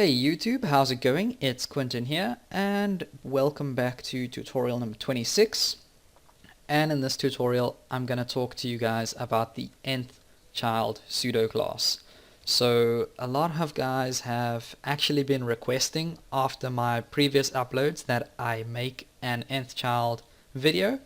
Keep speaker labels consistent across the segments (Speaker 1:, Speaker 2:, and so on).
Speaker 1: Hey YouTube, how's it going? It's Quentin here and welcome back to tutorial number 26. And in this tutorial I'm going to talk to you guys about the nth child pseudo class. So a lot of guys have actually been requesting after my previous uploads that I make an nth child video,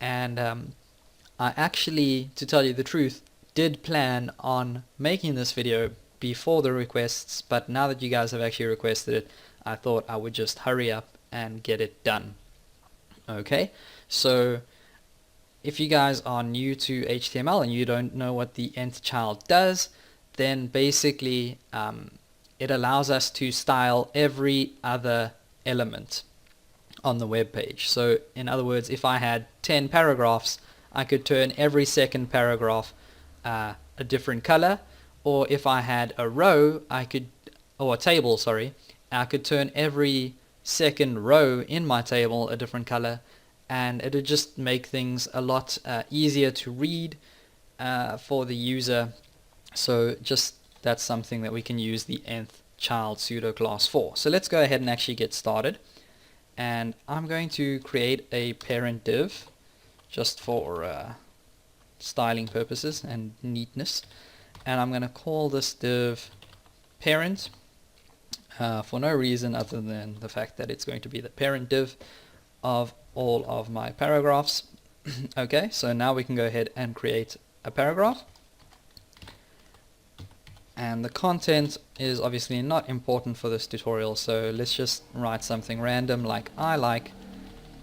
Speaker 1: and I actually, to tell you the truth, did plan on making this video before the requests, but now that you guys have actually requested it, I thought I would just hurry up and get it done. Okay, so if you guys are new to HTML and you don't know what the nth child does, then basically it allows us to style every other element on the web page. So in other words, if I had 10 paragraphs, I could turn every second paragraph a different color, or if I had a row, or a table, sorry, I could turn every second row in my table a different color, and it would just make things a lot easier to read for the user. So just that's something that we can use the nth child pseudo class for. So let's go ahead and actually get started. And I'm going to create a parent div just for styling purposes and neatness, and I'm going to call this div parent for no reason other than the fact that it's going to be the parent div of all of my paragraphs. Okay, so now we can go ahead and create a paragraph, and the content is obviously not important for this tutorial, so let's just write something random like I like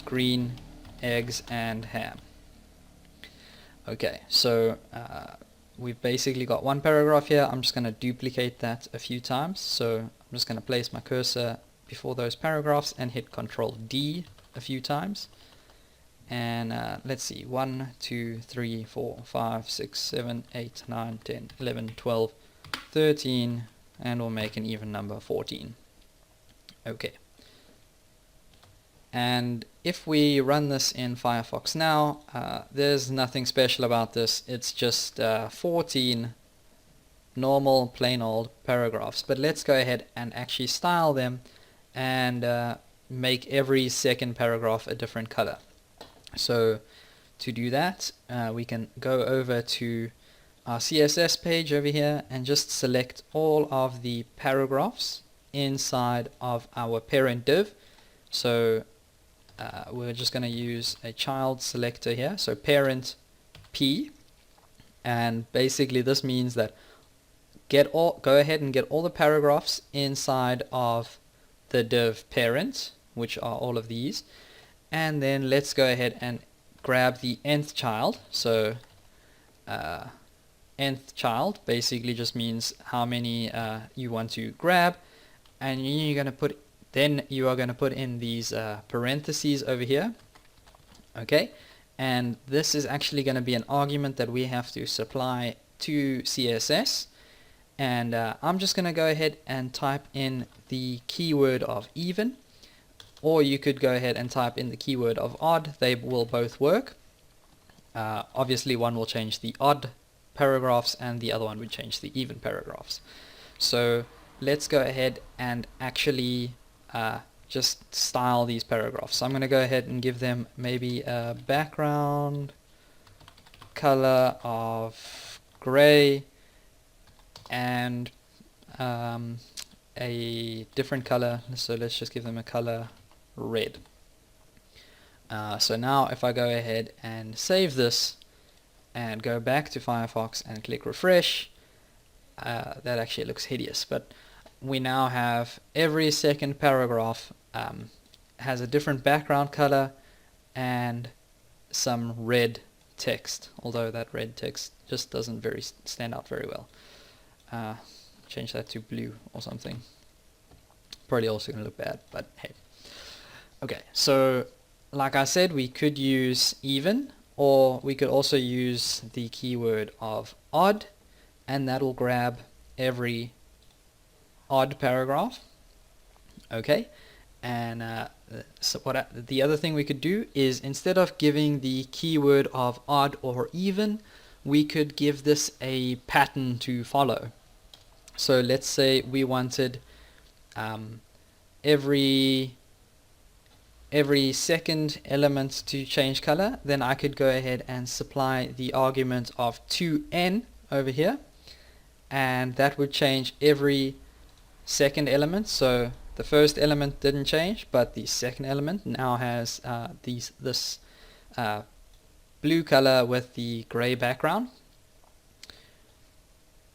Speaker 1: green eggs and ham. Okay, so we've basically got one paragraph here. I'm just going to duplicate that a few times. So I'm just going to place my cursor before those paragraphs and hit Control D a few times. And let's see, 1, 2, 3, 4, 5, 6, 7, 8, 9, 10, 11, 12, 13, and we'll make an even number, 14. Okay. And if we run this in Firefox now, there's nothing special about this. It's just 14 normal plain old paragraphs. But let's go ahead and actually style them and make every second paragraph a different color. So to do that, we can go over to our CSS page over here and just select all of the paragraphs inside of our parent div. So we're just going to use a child selector here, so parent P, and basically this means that go ahead and get all the paragraphs inside of the div parent, which are all of these, and then let's go ahead and grab the nth child. So nth child basically just means how many you want to grab, and then you are going to put in these parentheses over here. Okay, and this is actually going to be an argument that we have to supply to CSS, and I'm just going to go ahead and type in the keyword of even, or you could go ahead and type in the keyword of odd. They will both work. Obviously one will change the odd paragraphs and the other one would change the even paragraphs. So let's go ahead and actually just style these paragraphs. So I'm going to go ahead and give them maybe a background color of gray and a different color. So let's just give them a color red. So now if I go ahead and save this and go back to Firefox and click refresh, that actually looks hideous, but we now have every second paragraph has a different background color and some red text, although that red text just doesn't stand out very well. Change that to blue or something. Probably also going to look bad, but hey. Okay, so like I said, we could use even, or we could also use the keyword of odd, and that will grab every odd paragraph. Okay, and so the other thing we could do is, instead of giving the keyword of odd or even, we could give this a pattern to follow. So let's say we wanted every second element to change color, then I could go ahead and supply the argument of 2n over here, and that would change every second element. So the first element didn't change, but the second element now has this blue color with the gray background.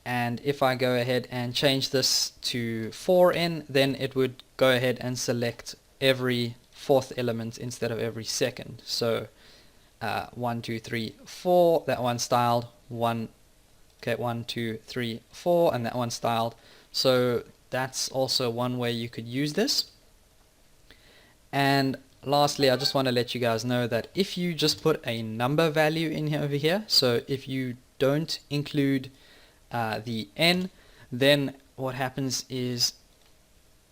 Speaker 1: And if I go ahead and change this to 4n, then it would go ahead and select every fourth element instead of every second. So 1, 2, 3, 4, that one styled, 1, 2, 3, 4, and that one styled. So that's also one way you could use this. And lastly, I just want to let you guys know that if you just put a number value in here over here, so if you don't include the n, then what happens is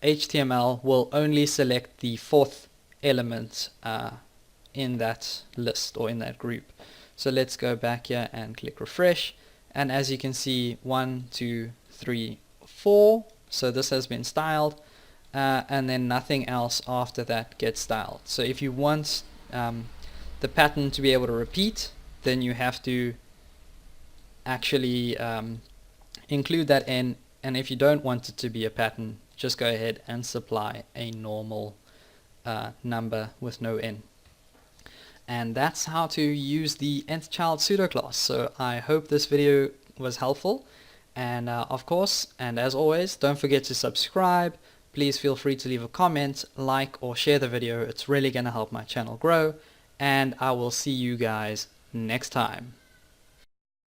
Speaker 1: HTML will only select the fourth element in that list or in that group. So let's go back here and click refresh, and as you can see, 1, 2, 3, 4, so this has been styled, and then nothing else after that gets styled. So if you want the pattern to be able to repeat, then you have to actually include that n, and if you don't want it to be a pattern, just go ahead and supply a normal number with no n. And that's how to use the nth child pseudo class. So I hope this video was helpful, and of course, and as always, don't forget to subscribe. Please feel free to leave a comment, like, or share the video. It's really going to help my channel grow, and I will see you guys next time.